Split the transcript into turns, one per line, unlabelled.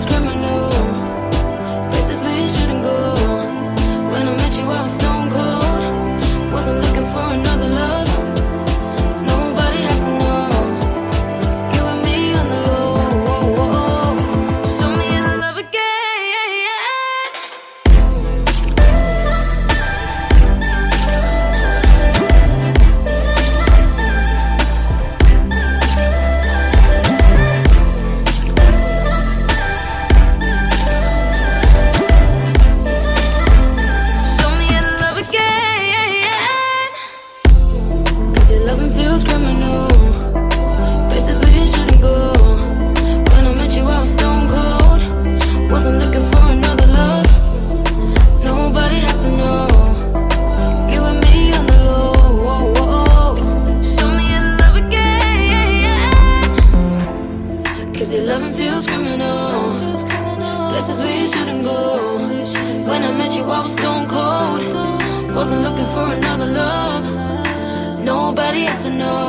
criminal. Places we shouldn't go. When I met you, I was stone cold. Wasn't looking for another love. Nobody has to know. You and me on the low. Show me your love again. Show me your love again. 'Cause your loving feels criminal. Places we shouldn't go. When I met you, I was stone cold. Wasn't looking for another love. Nobody has to know. You and me on the low. Show me your love again. 'Cause your loving feels criminal. Places we shouldn't go. When I met you, I was stone cold. Wasn't looking for another love. Nobody has to know.